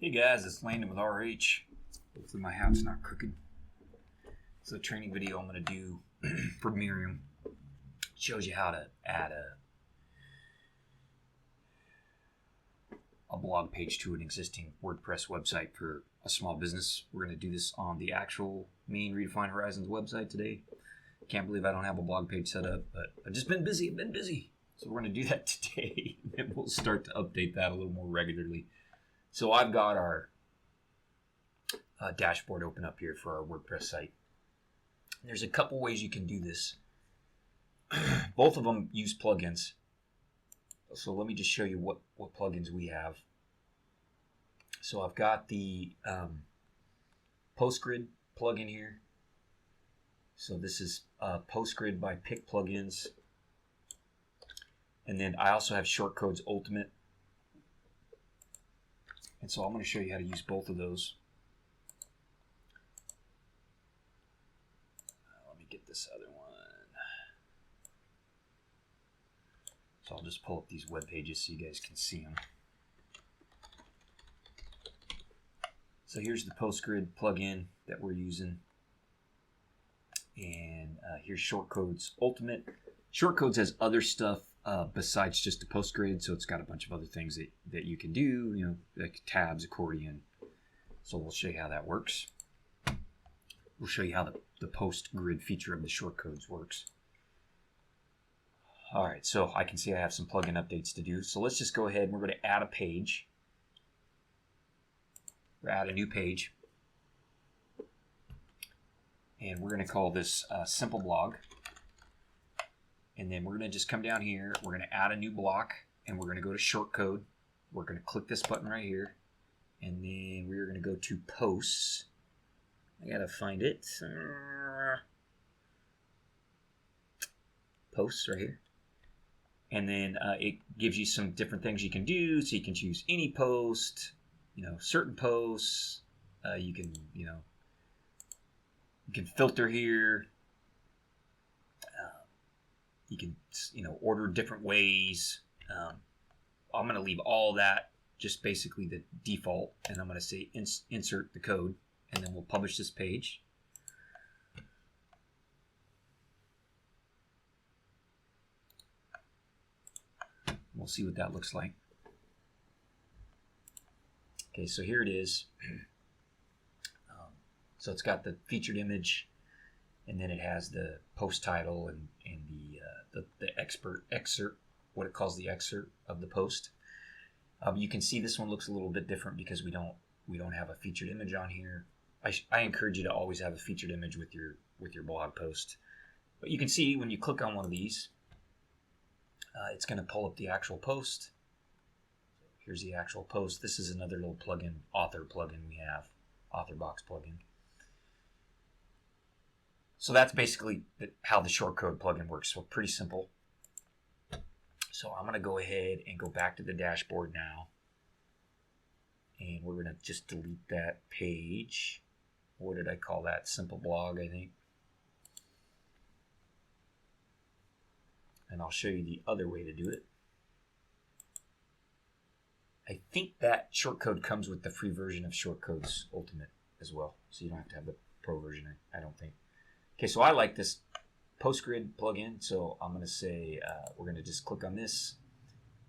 Hey guys, it's Landon with RH. Hopefully my hat's not crooked. It's a training video I'm going to do for Miriam. It shows you how to add a blog page to an existing WordPress website for a small business. We're going to do this on the actual main Redefine Horizons website today. Can't believe I don't have a blog page set up, but I've just been busy. So we're going to do that today, and we'll start to update that a little more regularly. So I've got our dashboard open up here for our WordPress site. There's a couple ways you can do this. Both of them use plugins. So let me just show you what plugins we have. So I've got the PostGrid plugin here. So this is PostGrid by Pick Plugins. And then I also have Shortcodes Ultimate. And so I'm going to show you how to use both of those. Let me get this other one. So I'll just pull up these web pages so you guys can see them. So here's the PostGrid plugin that we're using. And here's Shortcodes Ultimate. Shortcodes has other stuff besides just the PostGrid, so it's got a bunch of other things that you can do, you know, like tabs, accordion. So we'll show you how that works. We'll show you how the PostGrid feature of the shortcodes works. All right, so I can see I have some plugin updates to do. So let's just go ahead and we're going to add a page. We're add a new page. And we're going to call this Simple Blog. And then we're going to just come down here. We're going to add a new block. And we're going to go to Shortcode. We're going to click this button right here. And then we're going to go to Posts. I got to find it. Posts right here. And then it gives you some different things you can do. So you can choose any post, certain posts. You can filter here. You can, order different ways. I'm going to leave all that just basically the default, and I'm going to say insert the code, and then we'll publish this page. We'll see what that looks like. Okay, so here it is. So it's got the featured image, and then it has the post title and the excerpt, what it calls the excerpt of the post. You can see this one looks a little bit different because we don't have a featured image on here. I encourage you to always have a featured image with your blog post. But you can see when you click on one of these, it's going to pull up the actual post. Here's the actual post. This is another little plugin, author plugin we have, author box plugin. So that's basically how the shortcode plugin works. So pretty simple. So I'm going to go ahead and go back to the dashboard now. And we're going to just delete that page. What did I call that? Simple blog, I think. And I'll show you the other way to do it. I think that shortcode comes with the free version of Shortcodes Ultimate as well. So you don't have to have the pro version, I don't think. Okay, so I like this PostGrid plugin, so I'm going to say we're going to just click on this,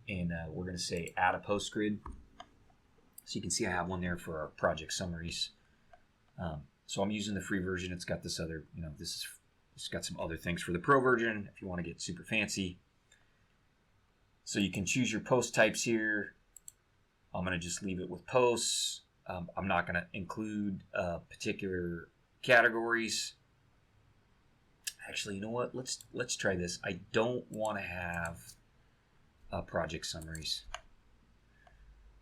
and we're going to say add a PostGrid. So you can see I have one there for our project summaries. So I'm using the free version. It's got this other, it's got some other things for the pro version if you want to get super fancy. So you can choose your post types here. I'm going to just leave it with posts. I'm not going to include particular categories. Actually, you know what? Let's try this. I don't want to have project summaries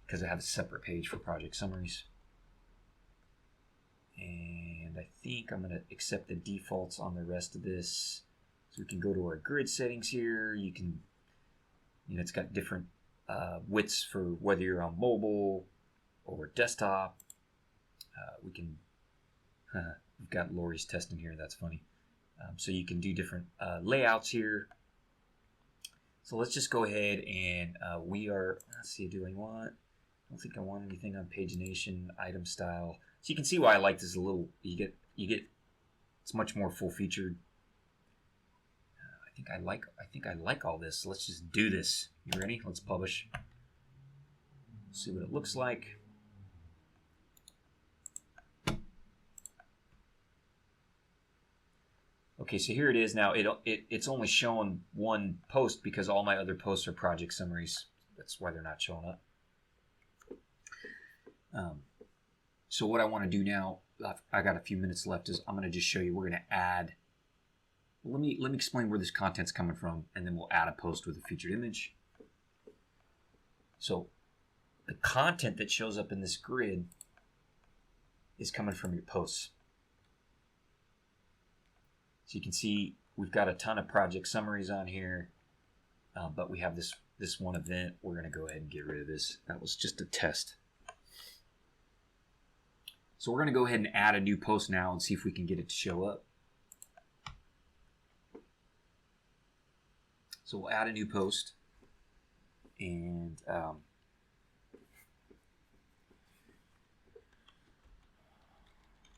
because I have a separate page for project summaries. And I think I'm going to accept the defaults on the rest of this. So we can go to our grid settings here. You can, it's got different widths for whether you're on mobile or desktop. We've got Lori's testing here. That's funny. So you can do different layouts here. So let's just go ahead and let's see, do I want don't think I want anything on pagination, item style. So you can see why I like this a little. You get it's much more full featured. I think I like all this. So let's just do this. You ready? Let's publish. See what it looks like. Okay, so here it is now. It's only showing one post because all my other posts are project summaries. That's why they're not showing up. So what I want to do now, I got a few minutes left, is I'm going to just show you. We're going to add. Let me explain where this content's coming from, and then we'll add a post with a featured image. So the content that shows up in this grid is coming from your posts. So you can see we've got a ton of project summaries on here, but we have this one event. We're going to go ahead and get rid of this. That was just a test. So we're going to go ahead and add a new post now and see if we can get it to show up. So we'll add a new post, and I'm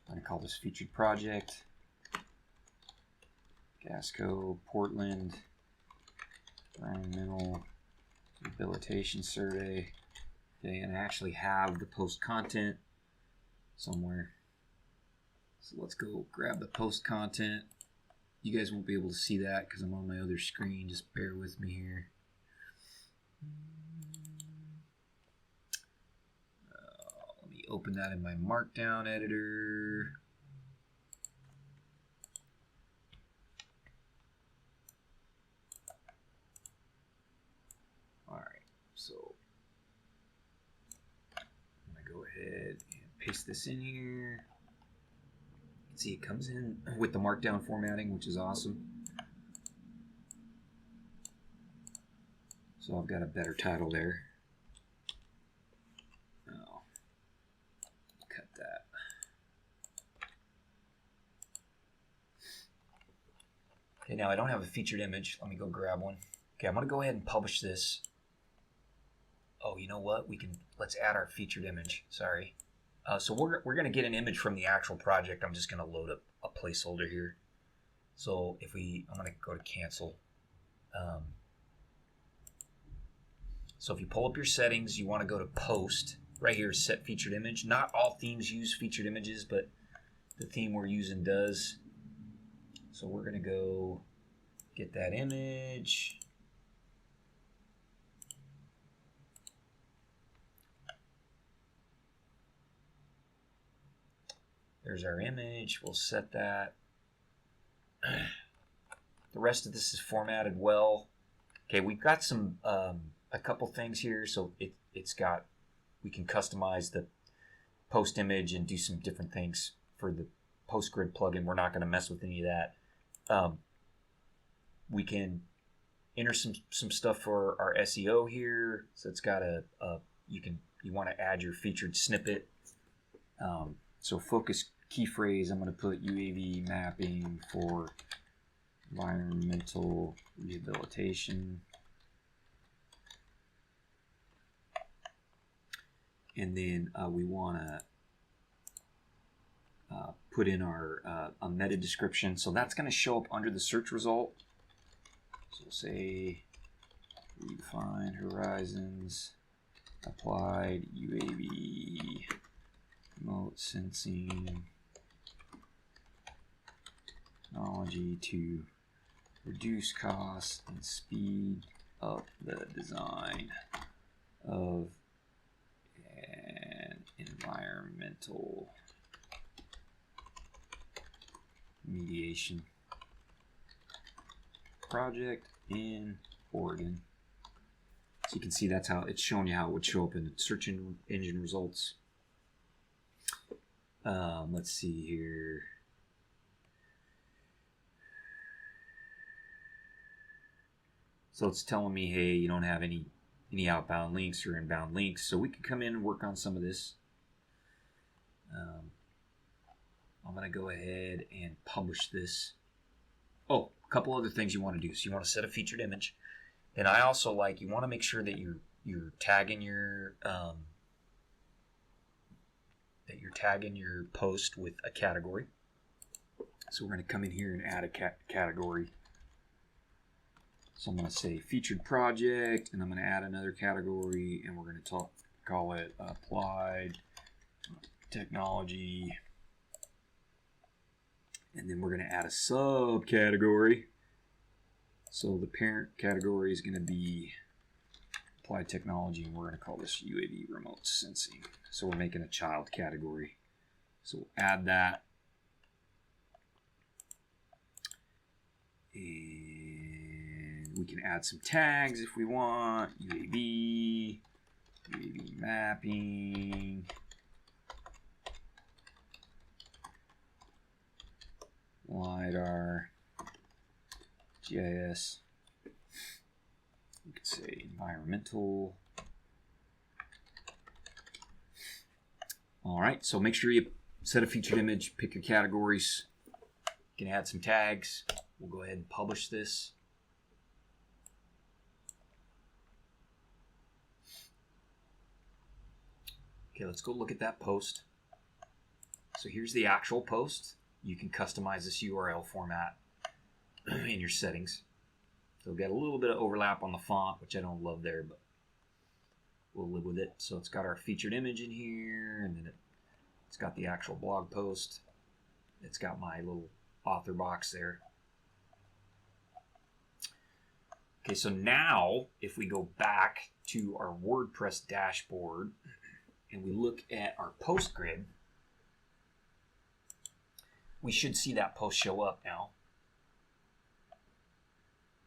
going to call this featured project. Gasco, Portland, environmental rehabilitation survey. Okay, and I actually have the post content somewhere. So let's go grab the post content. You guys won't be able to see that because I'm on my other screen. Just bear with me here. Let me open that in my Markdown editor. All right, so I'm going to go ahead and paste this in here. See, it comes in with the Markdown formatting, which is awesome. So I've got a better title there. Oh, cut that. Okay, now I don't have a featured image. Let me go grab one. Okay, I'm going to go ahead and publish this. Oh, you know what? Let's add our featured image. Sorry. So we're going to get an image from the actual project. I'm just going to load up a placeholder here. So I'm going to go to cancel. So if you pull up your settings, you want to go to post. Right here, set featured image. Not all themes use featured images, but the theme we're using does. So we're going to go get that image. There's our image. We'll set that. The rest of this is formatted well. Okay, we've got some a couple things here. So we can customize the post image and do some different things for the PostGrid plugin. We're not going to mess with any of that. We can enter some stuff for our SEO here. So it's got you want to add your featured snippet. So focus key phrase, I'm going to put UAV mapping for environmental rehabilitation. And then we want to put in our a meta description. So that's going to show up under the search result. So say redefine horizons, applied UAV, remote sensing technology to reduce costs and speed up the design of an environmental mediation project in Oregon. So you can see that's how it's showing you how it would show up in the search engine results. Let's see here. So it's telling me, hey, you don't have any outbound links or inbound links. So we could come in and work on some of this. I'm going to go ahead and publish this. Oh, a couple other things you want to do. So you want to set a featured image. And I also you want to make sure that you're tagging your you're tagging your post with a category. So we're going to come in here and add a category. So I'm going to say featured project, and I'm going to add another category, and we're going to call it applied technology. And then we're going to add a subcategory. So the parent category is going to be applied technology, and we're going to call this UAV remote sensing. So we're making a child category. So we'll add that. And we can add some tags if we want. UAV mapping, LiDAR, GIS. We could say environmental. All right, so make sure you set a featured image, pick your categories. You can add some tags. We'll go ahead and publish this. Okay, let's go look at that post. So here's the actual post. You can customize this URL format in your settings. So we've got a little bit of overlap on the font, which I don't love there, but we'll live with it. So it's got our featured image in here, and then it's got the actual blog post. It's got my little author box there. Okay, so now if we go back to our WordPress dashboard and we look at our post grid, we should see that post show up now.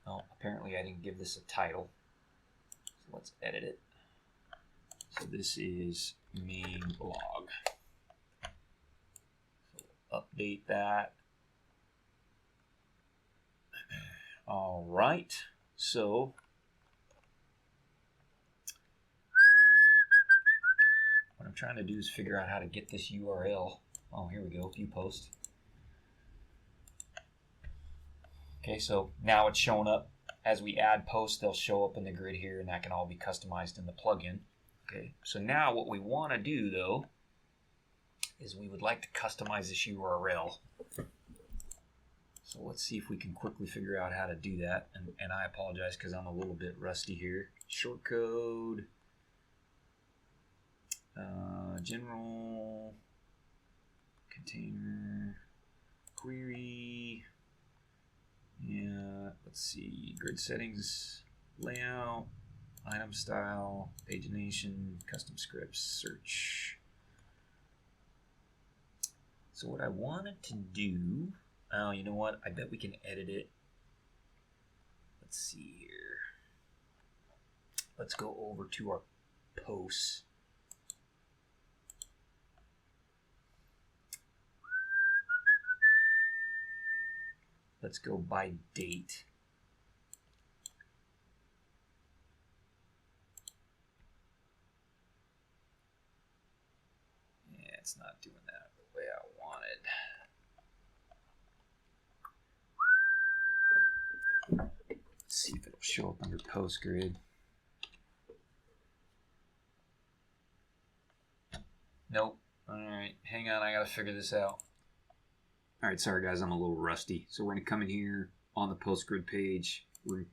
Oh, apparently I didn't give this a title. So let's edit it. So this is main blog. So we'll update that. All right. So what I'm trying to do is figure out how to get this URL. Oh, here we go, view post. Okay, so now it's showing up. As we add posts, they'll show up in the grid here, and that can all be customized in the plugin. Okay, so now what we want to do, though, is we would like to customize this URL. So let's see if we can quickly figure out how to do that. And I apologize because I'm a little bit rusty here. Shortcode, general, container, query. Yeah, let's see, grid settings, layout, item style, pagination, custom scripts, search. So what I wanted to do, oh, you know what? I bet we can edit it. Let's see here. Let's go over to our posts. Let's go by date. Yeah, it's not doing that the way I wanted. Let's see if it'll show up under post grid. Nope. All right, hang on, I gotta figure this out. All right, sorry guys, I'm a little rusty. So we're gonna come in here on the post grid page. We're gonna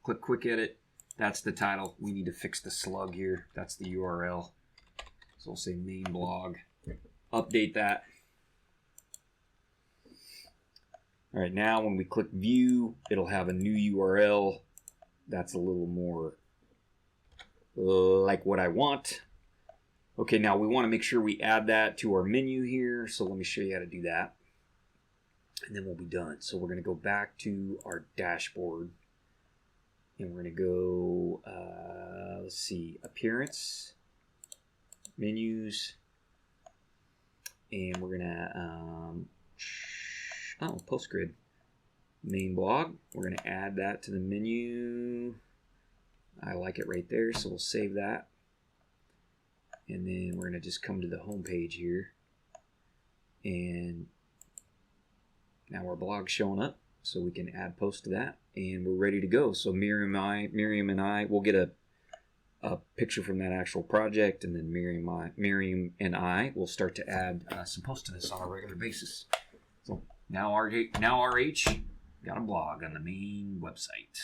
click quick edit. That's the title. We need to fix the slug here. That's the URL. So we'll say main blog. Update that. All right, now when we click view, it'll have a new URL. That's a little more like what I want. Okay, now we want to make sure we add that to our menu here. So let me show you how to do that. And then we'll be done. So we're going to go back to our dashboard. And we're going to go, let's see, appearance, menus. And we're going to, post grid, main blog. We're going to add that to the menu. I like it right there, so we'll save that. And then we're going to just come to the home page here. And now our blog's showing up, so we can add post to that, and we're ready to go. So Miriam and I will get a picture from that actual project, and then Miriam and I will start to add some posts to this on a regular basis. So now RH got a blog on the main website.